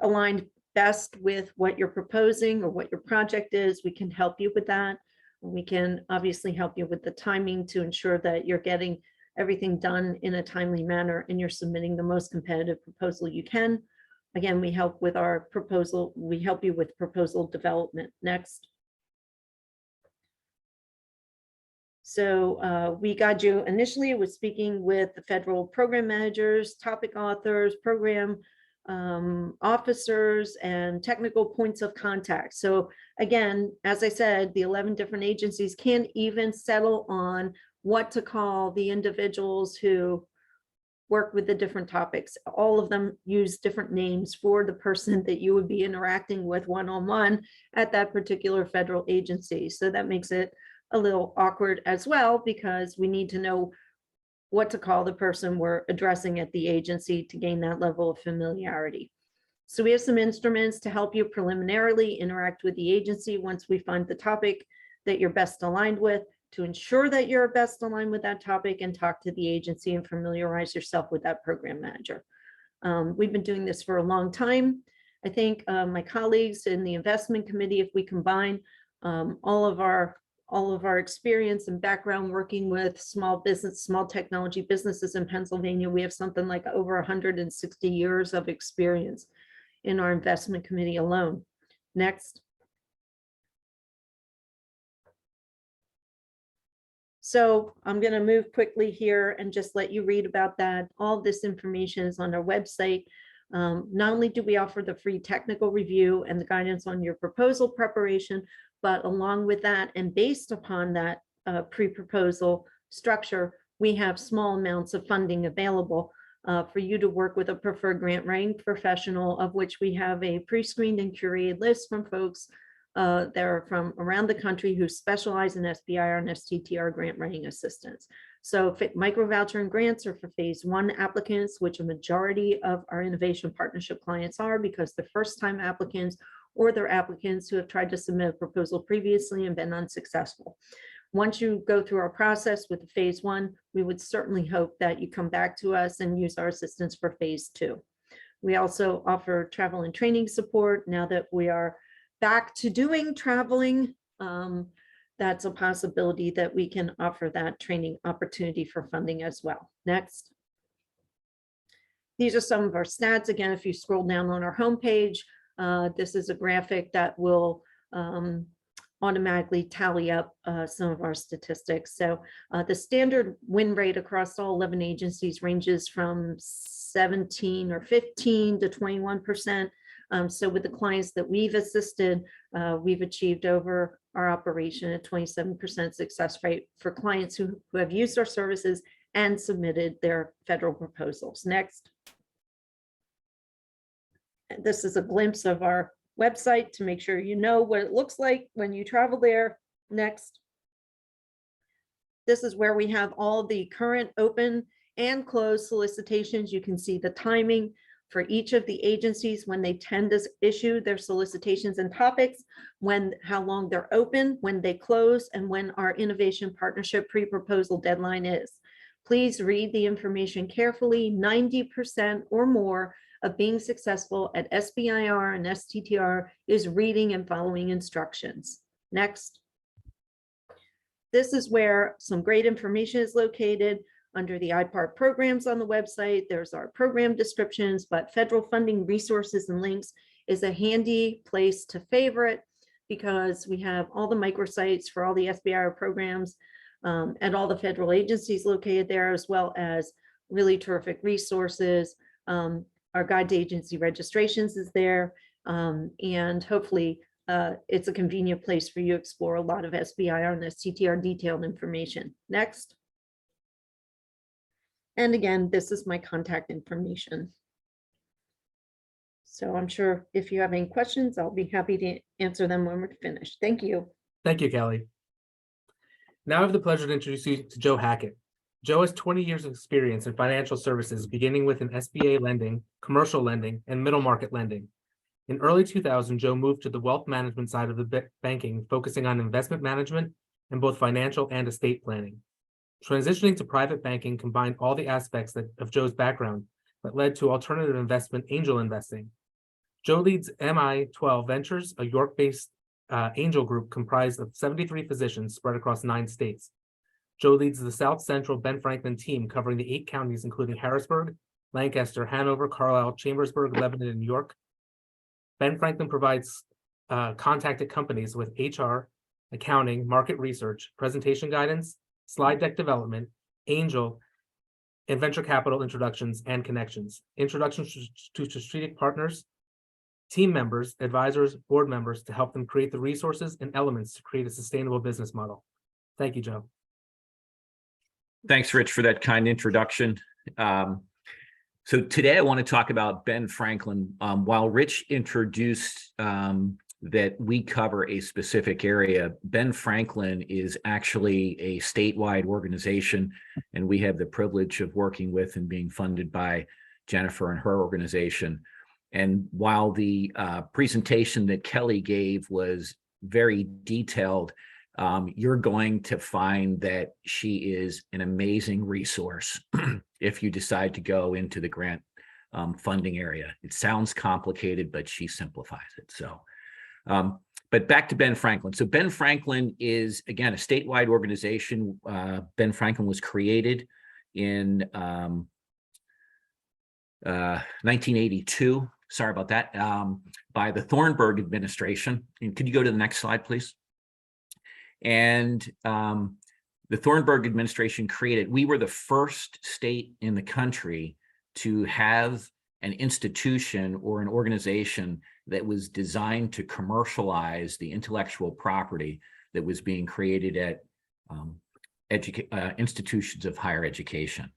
aligned best with what you're proposing or what your project is. We can help you with that. We can obviously help you with the timing to ensure that you're getting everything done in a timely manner and you're submitting the most competitive proposal you can. Again, we help with our proposal. We help you with proposal development. Next. So we got you initially with speaking with the federal program managers, topic authors, program officers, and technical points of contact. So again, as I said, the 11 different agencies can't even settle on what to call the individuals who work with the different topics. All of them use different names for the person that you would be interacting with one-on-one at that particular federal agency. So that makes it a little awkward as well, because we need to know what to call the person we're addressing at the agency to gain that level of familiarity. So we have some instruments to help you preliminarily interact with the agency once we find the topic that you're best aligned with, to ensure that you're best aligned with that topic, and talk to the agency and familiarize yourself with that program manager. We've been doing this for a long time. I think my colleagues in the investment committee, if we combine all of our experience and background working with small technology businesses in Pennsylvania, we have something like over 160 years of experience in our investment committee alone. Next. So I'm going to move quickly here and just let you read about that. All this information is on our website. Not only do we offer the free technical review and the guidance on your proposal preparation, but along with that and based upon that pre-proposal structure, we have small amounts of funding available for you to work with a preferred grant writing professional, of which we have a pre-screened and curated list from folks that are from around the country who specialize in Sbr and Sttr grant writing assistance. So micro voucher and grants are for phase 1 applicants, which a majority of our innovation partnership clients are, because they're first-time applicants or they're applicants who have tried to submit a proposal previously and been unsuccessful. Once you go through our process with phase 1, we would certainly hope that you come back to us and use our assistance for phase 2. We also offer travel and training support now that we are back to doing traveling. That's a possibility that we can offer that training opportunity for funding as well. Next. These are some of our stats. Again, if you scroll down on our homepage, this is a graphic that will automatically tally up some of our statistics. So the standard win rate across all 11 agencies ranges from 17 or 15 to 21%. So with the clients that we've assisted, we've achieved over our operation a 27% success rate for clients who have used our services and submitted their federal proposals. Next. This is a glimpse of our website to make sure you know what it looks like when you travel there. Next. This is where we have all the current open and closed solicitations. You can see the timing for each of the agencies when they tend to issue their solicitations and topics, how long they're open, when they close, and when our innovation partnership pre-proposal deadline is. Please read the information carefully. 90% or more of being successful at Sbir and Sttr is reading and following instructions. Next. This is where some great information is located. Under the IPAR programs on the website, there's our program descriptions, but federal funding resources and links is a handy place to favorite because we have all the microsites for all the SBR programs and all the federal agencies located there, as well as really terrific resources. Our guide to agency registrations is there, and hopefully it's a convenient place for you to explore a lot of Sbir and Sttr detailed information. Next. And again, this is my contact information. So I'm sure if you have any questions, I'll be happy to answer them when we're finished. Thank you. Thank you, Kelly. Now I have the pleasure to introduce you to Joe Hackett. Joe has 20 years of experience in financial services, beginning with an SBA lending, commercial lending, and middle market lending. In early 2000, Joe moved to the wealth management side of the banking, focusing on investment management and both financial and estate planning. Transitioning to private banking combined all the aspects of Joe's background that led to alternative investment angel investing. Joe leads MI12 Ventures, a York-based angel group comprised of 73 physicians spread across 9 states. Joe leads the South Central Ben Franklin team covering the 8 counties, including Harrisburg, Lancaster, Hanover, Carlisle, Chambersburg, Lebanon, and New York. Ben Franklin provides contacted companies with HR, accounting, market research, presentation guidance, slide deck development, angel, and venture capital introductions and connections, introductions to strategic partners, team members, advisors, board members to help them create the resources and elements to create a sustainable business model. Thank you, Joe. Thanks, Rich, for that kind introduction. So today I want to talk about Ben Franklin. While Rich introduced that we cover a specific area, Ben Franklin is actually a statewide organization, and we have the privilege of working with and being funded by Jennifer and her organization. And while the presentation that Kelly gave was very detailed, you're going to find that she is an amazing resource if you decide to go into the grant funding area. It sounds complicated, but she simplifies it. So, but back to Ben Franklin. So Ben Franklin is, again, a statewide organization. Ben Franklin was created in 1982. Sorry about that, by the Thornburg administration. And could you go to the next slide, please? And the Thornburg administration created, we were the first state in the country to have an institution or an organization that was designed to commercialize the intellectual property that was being created at institutions of higher education.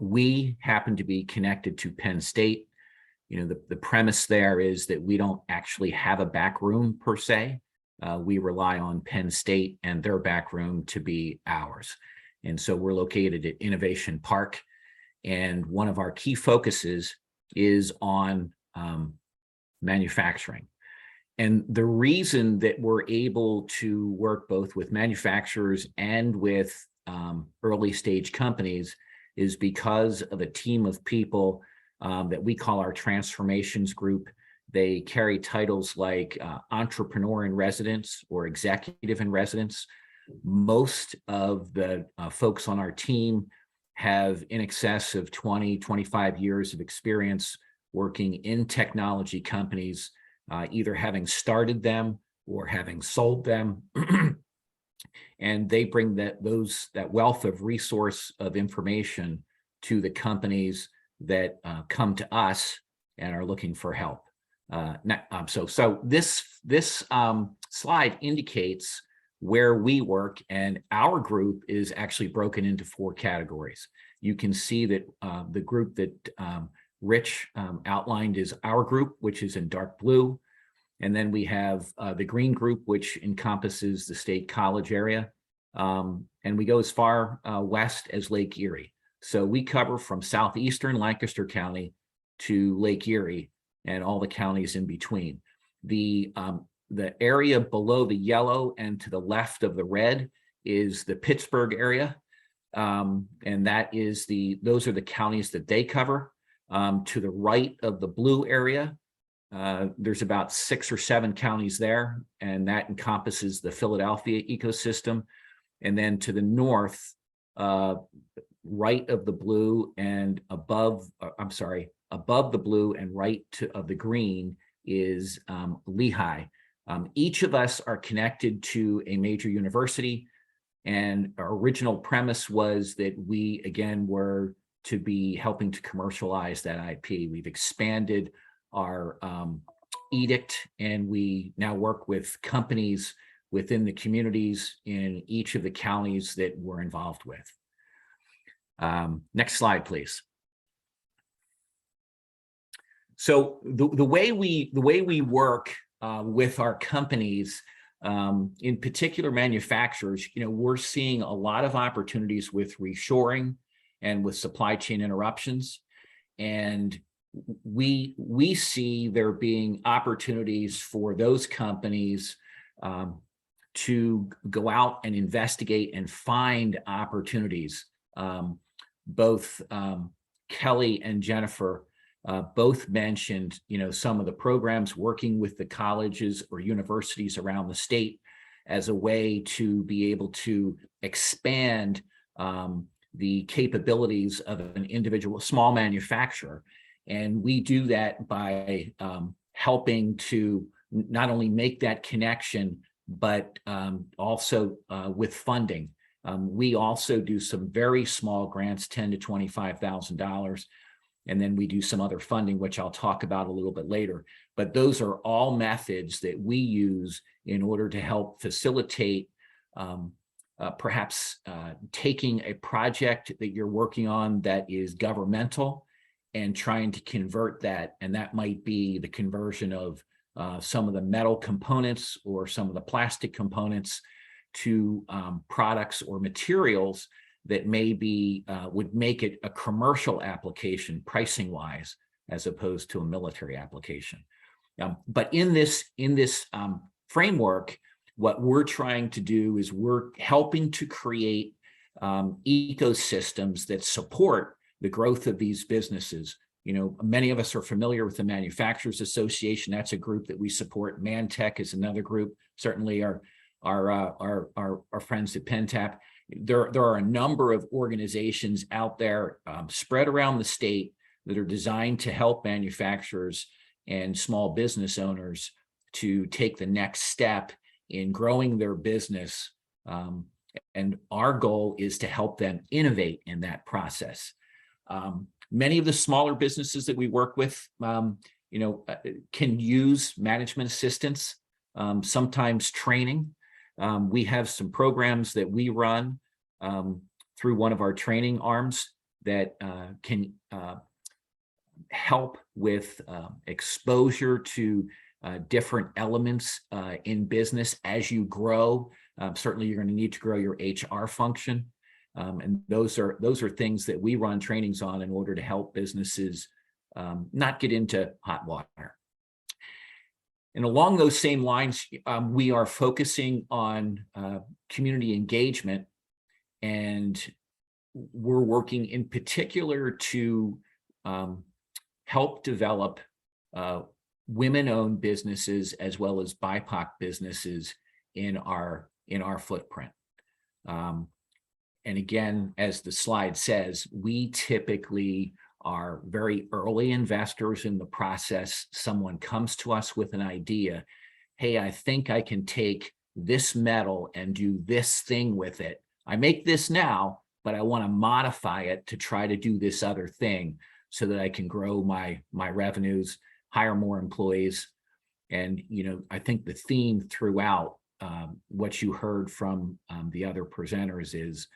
We happen to be connected to Penn State. You know, the premise there is that we don't actually have a back room per se. We rely on Penn State and their back room to be ours. And so we're located at Innovation Park. And one of our key focuses is on manufacturing. And the reason that we're able to work both with manufacturers and with early stage companies is because of a team of people that we call our transformations group. They carry titles like entrepreneur in residence or executive in residence. Most of the folks on our team have in excess of 20, 25 years of experience working in technology companies, either having started them or having sold them. And they bring that wealth of resource of information to the companies that come to us and are looking for help. So this slide indicates where we work, and our group is actually broken into 4 categories. You can see that the group that Rich outlined is our group, which is in dark blue. And then we have the green group, which encompasses the State College area. And we go as far west as Lake Erie. So we cover from southeastern Lancaster County to Lake Erie and all the counties in between. The area below the yellow and to the left of the red is the Pittsburgh area. And those are the counties that they cover. To the right of the blue area, there's about 6 or 7 counties there, and that encompasses the Philadelphia ecosystem. And then to the north, right of the blue and above the blue and right of the green is Lehigh. Each of us are connected to a major university, and our original premise was that we, again, were to be helping to commercialize that IP. We've expanded our edict, and we now work with companies within the communities in each of the counties that we're involved with. Next slide, please. So the way we work with our companies, in particular manufacturers, we're seeing a lot of opportunities with reshoring and with supply chain interruptions, and we see there being opportunities for those companies to go out and investigate and find opportunities. Both Kelly and Jennifer both mentioned, some of the programs working with the colleges or universities around the state as a way to be able to expand the capabilities of an individual small manufacturer. And we do that by helping to not only make that connection, but also with funding. We also do some very small grants, $10,000 to $25,000. And then we do some other funding, which I'll talk about a little bit later. But those are all methods that we use in order to help facilitate perhaps taking a project that you're working on that is governmental and trying to convert that. And that might be the conversion of some of the metal components or some of the plastic components to products or materials that maybe would make it a commercial application pricing wise, as opposed to a military application. But in this framework, what we're trying to do is we're helping to create ecosystems that support the growth of these businesses. Many of us are familiar with the Manufacturers Association. That's a group that we support. ManTech is another group. Certainly our friends at PennTAP. There are a number of organizations out there spread around the state that are designed to help manufacturers and small business owners to take the next step in growing their business. And our goal is to help them innovate in that process. Many of the smaller businesses that we work with, can use management assistance, sometimes training. We have some programs that we run through one of our training arms that can help with exposure to different elements in business as you grow. Certainly, you're going to need to grow your HR function. And those are things that we run trainings on in order to help businesses not get into hot water. And along those same lines, we are focusing on community engagement, and we're working in particular to help develop women-owned businesses as well as BIPOC businesses in our footprint. And again, as the slide says, we typically are very early investors in the process. Someone comes to us with an idea. Hey, I think I can take this metal and do this thing with it. I make this now, but I want to modify it to try to do this other thing so that I can grow my revenues, hire more employees. And, I think the theme throughout what you heard from the other presenters is,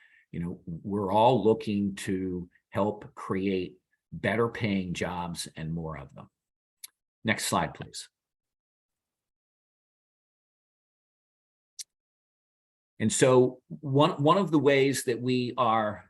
we're all looking to help create better paying jobs and more of them. Next slide, please. And so one of the ways that we are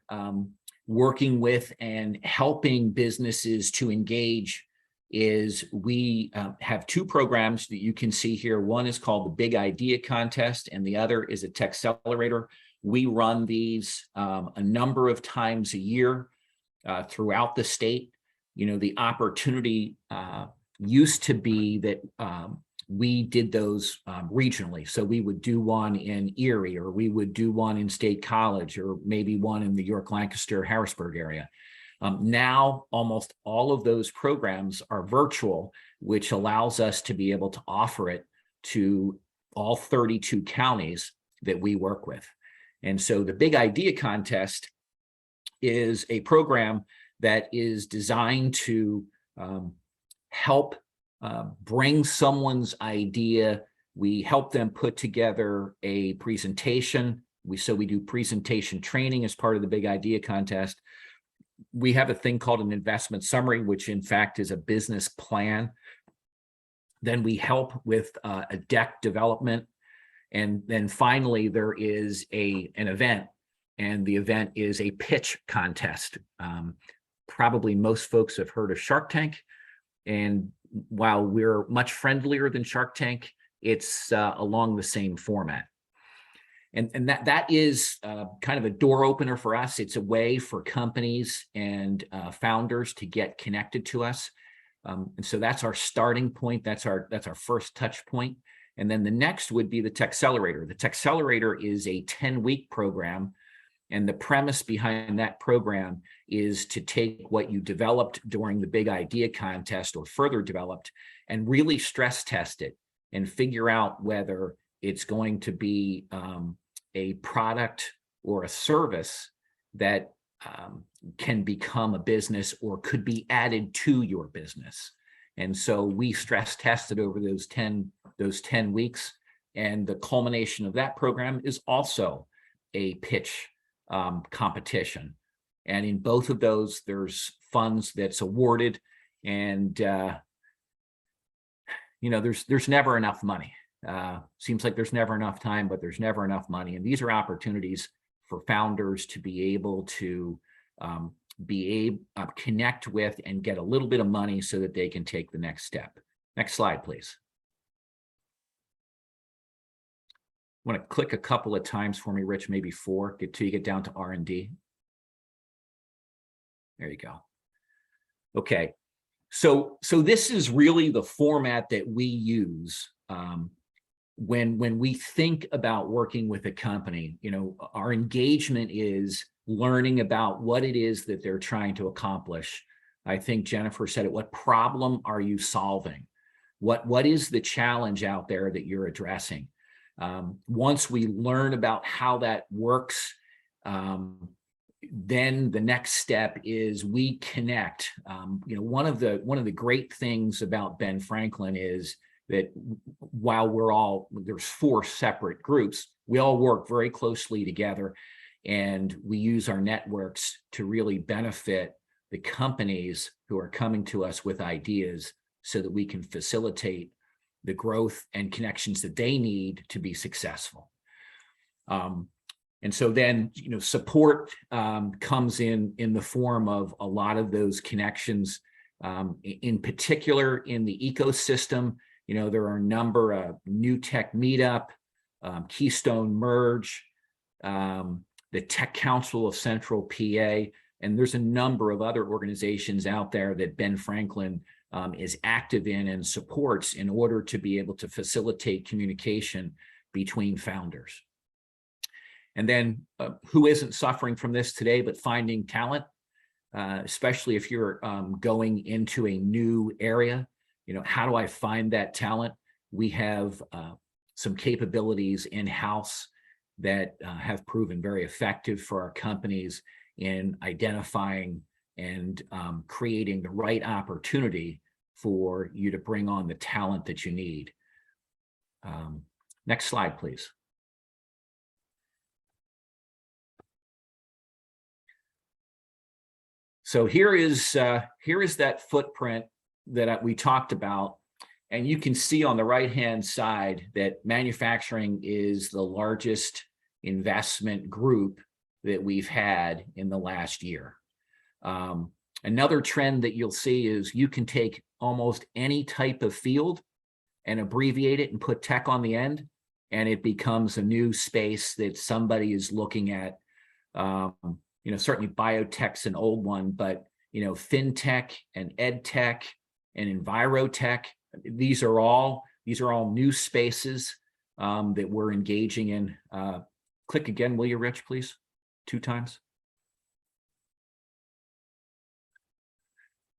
working with and helping businesses to engage is we have two programs that you can see here. One is called the Big Idea Contest, and the other is a Tech Accelerator. We run these a number of times a year throughout the state. The opportunity used to be that we did those regionally. So we would do one in Erie, or we would do one in State College, or maybe one in the York, Lancaster, Harrisburg area. Now, almost all of those programs are virtual, which allows us to be able to offer it to all 32 counties that we work with. And so the Big Idea Contest is a program that is designed to help bring someone's idea. We help them put together a presentation. We do presentation training as part of the Big Idea Contest. We have a thing called an investment summary, which in fact is a business plan. Then we help with a deck development. And then finally, there is an event, and the event is a pitch contest. Probably most folks have heard of Shark Tank. And while we're much friendlier than Shark Tank, it's along the same format. And that is kind of a door opener for us. It's a way for companies and founders to get connected to us. And so that's our starting point. That's our first touch point. And then the next would be the Techcelerator. The Techcelerator is a 10-week program. And the premise behind that program is to take what you developed during the Big Idea Contest or further developed and really stress test it and figure out whether it's going to be a product or a service that can become a business or could be added to your business. And so we stress tested over those 10 weeks. And the culmination of that program is also a pitch competition. And in both of those, there's funds that's awarded. And, there's never enough money. Seems like there's never enough time, but there's never enough money. And these are opportunities for founders to be able to connect with and get a little bit of money so that they can take the next step. Next slide, please. I want to click a couple of times for me, Rich, maybe 4, till you get down to R&D. There you go. Okay. So this is really the format that we use when we think about working with a company. Our engagement is learning about what it is that they're trying to accomplish. I think Jennifer said it. What problem are you solving? What is the challenge out there that you're addressing? Once we learn about how that works, then the next step is we connect. One of the great things about Ben Franklin is that while there's 4 separate groups, we all work very closely together, and we use our networks to really benefit the companies who are coming to us with ideas so that we can facilitate the growth and connections that they need to be successful. And so then, support comes in the form of a lot of those connections. In particular, in the ecosystem, there are a number of New Tech Meetup, Keystone Merge, the Tech Council of Central PA, and there's a number of other organizations out there that Ben Franklin is active in and supports in order to be able to facilitate communication between founders. And then who isn't suffering from this today, but finding talent, especially if you're going into a new area. How do I find that talent? We have some capabilities in-house that have proven very effective for our companies in identifying and creating the right opportunity for you to bring on the talent that you need. Next slide, please. So here is that footprint that we talked about. And you can see on the right-hand side that manufacturing is the largest investment group that we've had in the last year. Another trend that you'll see is you can take almost any type of field and abbreviate it and put tech on the end, and it becomes a new space that somebody is looking at. Certainly biotech's an old one, but fintech and edtech and envirotech, these are all new spaces that we're engaging in. Click again, will you, Rich, please? 2 times.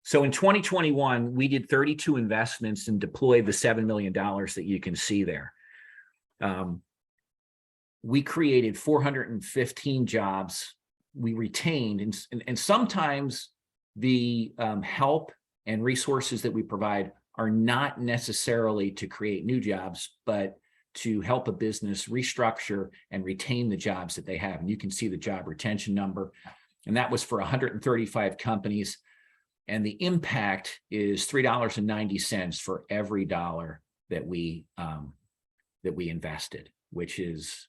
So in 2021, we did 32 investments and deployed the $7 million that you can see there. We created 415 jobs. We retained, and sometimes the help and resources that we provide are not necessarily to create new jobs, but to help a business restructure and retain the jobs that they have. And you can see the job retention number, and that was for 135 companies. And the impact is $3.90 for every dollar that we invested, which is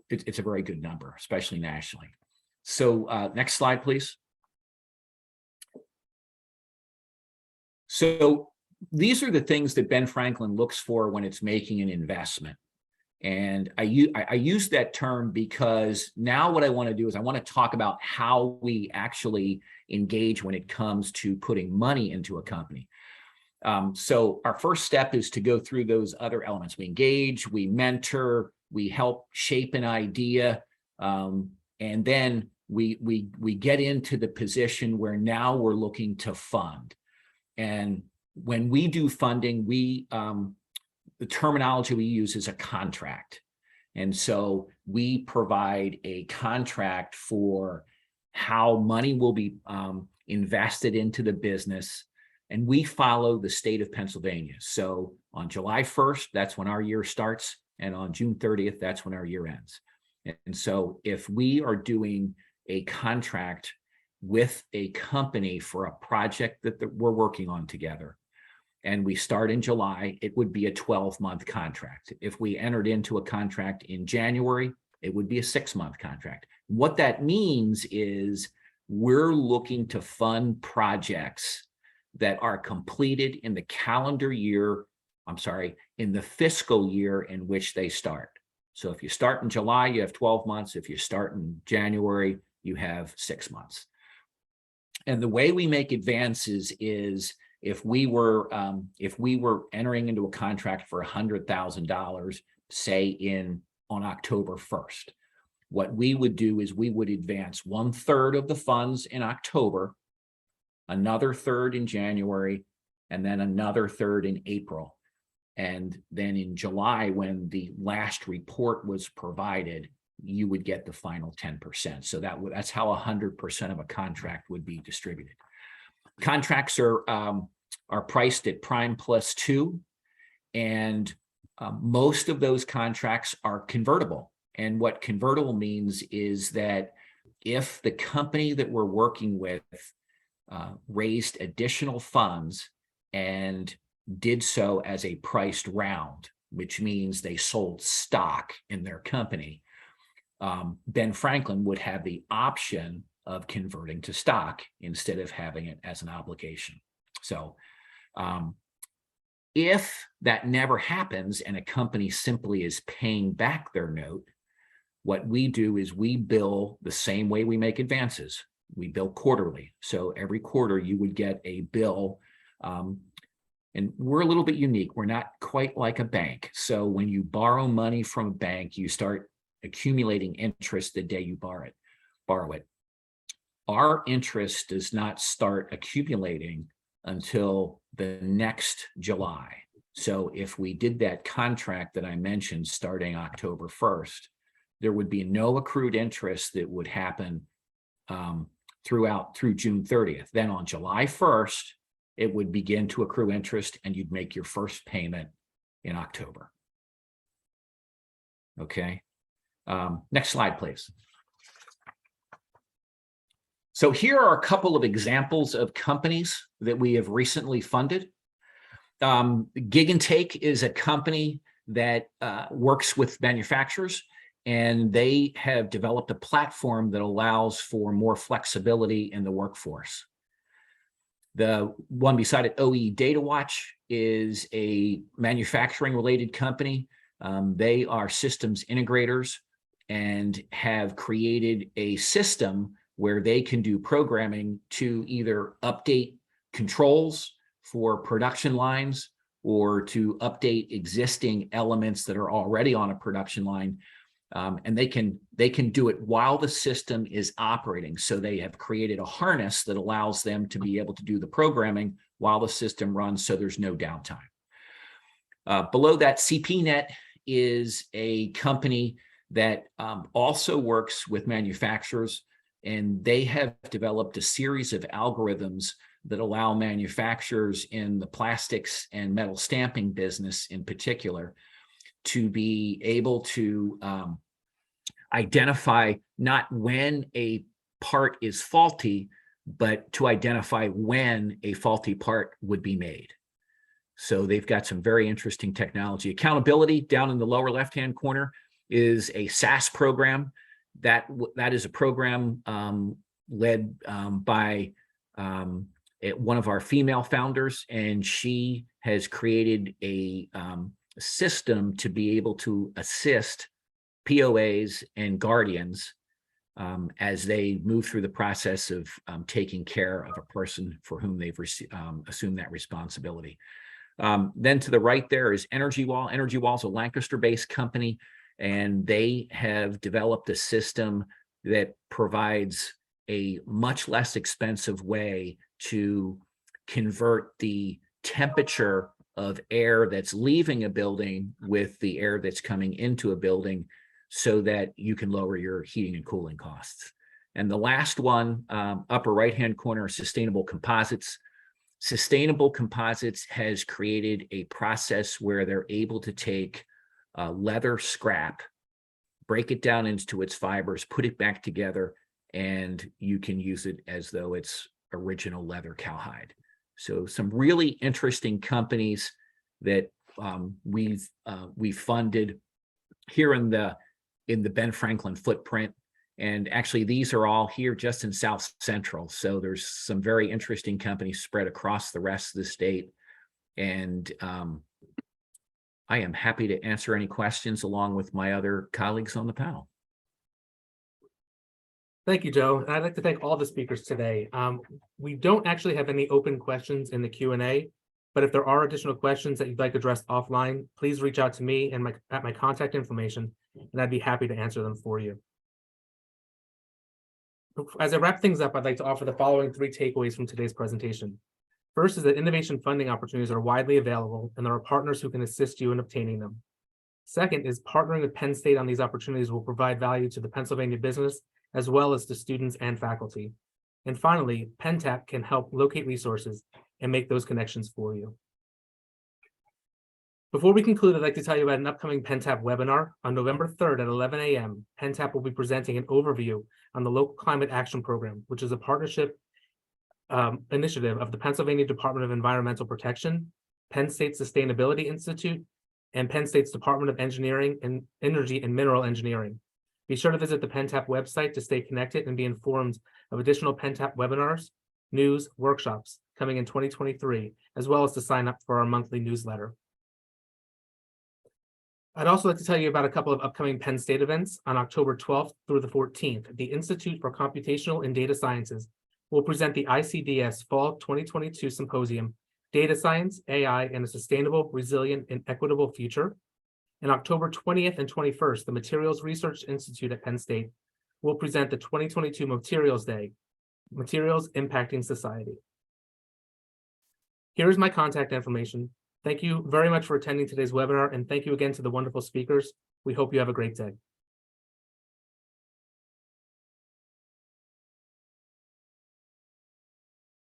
it's a very good number, especially nationally. So next slide, please. So these are the things that Ben Franklin looks for when it's making an investment. And I use that term because now what I want to do is I want to talk about how we actually engage when it comes to putting money into a company. So our first step is to go through those other elements. We engage, we mentor, we help shape an idea, and then we get into the position where now we're looking to fund. And when we do funding, the terminology we use is a contract. And so we provide a contract for how money will be invested into the business. And we follow the state of Pennsylvania. So on July 1st, that's when our year starts. And on June 30th, that's when our year ends. And so if we are doing a contract with a company for a project that we're working on together, and we start in July, it would be a 12-month contract. If we entered into a contract in January, it would be a 6-month contract. What that means is we're looking to fund projects that are completed in the calendar year, in the fiscal year in which they start. So if you start in July, you have 12 months. If you start in January, you have 6 months. And the way we make advances is if we were entering into a contract for $100,000, say on October 1st, what we would do is we would advance 1/3 of the funds in October, another third in January, and then another third in April. And then in July, when the last report was provided, you would get the final 10%. So that's how 100% of a contract would be distributed. Contracts are priced at prime plus 2, and most of those contracts are convertible. And what convertible means is that if the company that we're working with raised additional funds and did so as a priced round, which means they sold stock in their company, Ben Franklin would have the option of converting to stock instead of having it as an obligation. So if that never happens and a company simply is paying back their note, what we do is we bill the same way we make advances. We bill quarterly. So every quarter you would get a bill. And we're a little bit unique. We're not quite like a bank. So when you borrow money from a bank, you start accumulating interest the day you borrow it. Our interest does not start accumulating until the next July. So if we did that contract that I mentioned starting October 1st, there would be no accrued interest that would happen through June 30th. Then on July 1st, it would begin to accrue interest and you'd make your first payment in October. Okay. Next slide, please. So here are a couple of examples of companies that we have recently funded. Gig and Take is a company that works with manufacturers, and they have developed a platform that allows for more flexibility in the workforce. The one beside it, OE Data Watch, is a manufacturing related company. They are systems integrators and have created a system where they can do programming to either update controls for production lines or to update existing elements that are already on a production line And they can do it while the system is operating. So they have created a harness that allows them to be able to do the programming while the system runs, so there's no downtime. Below that, CPNet is a company that also works with manufacturers, and they have developed a series of algorithms that allow manufacturers in the plastics and metal stamping business in particular to be able to identify not when a part is faulty, but to identify when a faulty part would be made. So they've got some very interesting technology. Accountability, down in the lower left-hand corner, is a SaaS program. That is a program led by one of our female founders, and she has created a system to be able to assist POAs and guardians as they move through the process of taking care of a person for whom they've assumed that responsibility. Then to the right there is Energy Wall. Energy Wall is a Lancaster-based company, and they have developed a system that provides a much less expensive way to convert the temperature of air that's leaving a building with the air that's coming into a building so that you can lower your heating and cooling costs. And the last one, upper right-hand corner, is Sustainable Composites. Sustainable Composites has created a process where they're able to take leather scrap, break it down into its fibers, put it back together, and you can use it as though it's original leather cowhide. So some really interesting companies that we've funded here in the Ben Franklin footprint. And actually, these are all here just in South Central. So there's some very interesting companies spread across the rest of the state. And I am happy to answer any questions along with my other colleagues on the panel. Thank you, Joe. And I'd like to thank all the speakers today. We don't actually have any open questions in the Q&A, but if there are additional questions that you'd like addressed offline, please reach out to me and at my contact information, and I'd be happy to answer them for you. As I wrap things up, I'd like to offer the following 3 takeaways from today's presentation. First is that innovation funding opportunities are widely available, and there are partners who can assist you in obtaining them. Second is partnering with Penn State on these opportunities will provide value to the Pennsylvania business, as well as to students and faculty. And finally, Pentap can help locate resources and make those connections for you. Before we conclude, I'd like to tell you about an upcoming Pentap webinar. On November 3rd at 11 a.m., Pentap will be presenting an overview on the Local Climate Action Program, which is a partnership initiative of the Pennsylvania Department of Environmental Protection, Penn State Sustainability Institute, and Penn State's Department of Engineering and Energy and Mineral Engineering. Be sure to visit the PennTAP website to stay connected and be informed of additional PennTAP webinars, news, workshops coming in 2023, as well as to sign up for our monthly newsletter. I'd also like to tell you about a couple of upcoming Penn State events. On October 12th through the 14th, the Institute for Computational and Data Sciences will present the ICDS Fall 2022 Symposium, Data Science, AI, and a Sustainable, Resilient, and Equitable Future. And October 20th and 21st, the Materials Research Institute at Penn State will present the 2022 Materials Day, Materials Impacting Society. Here is my contact information. Thank you very much for attending today's webinar, and thank you again to the wonderful speakers. We hope you have a great day.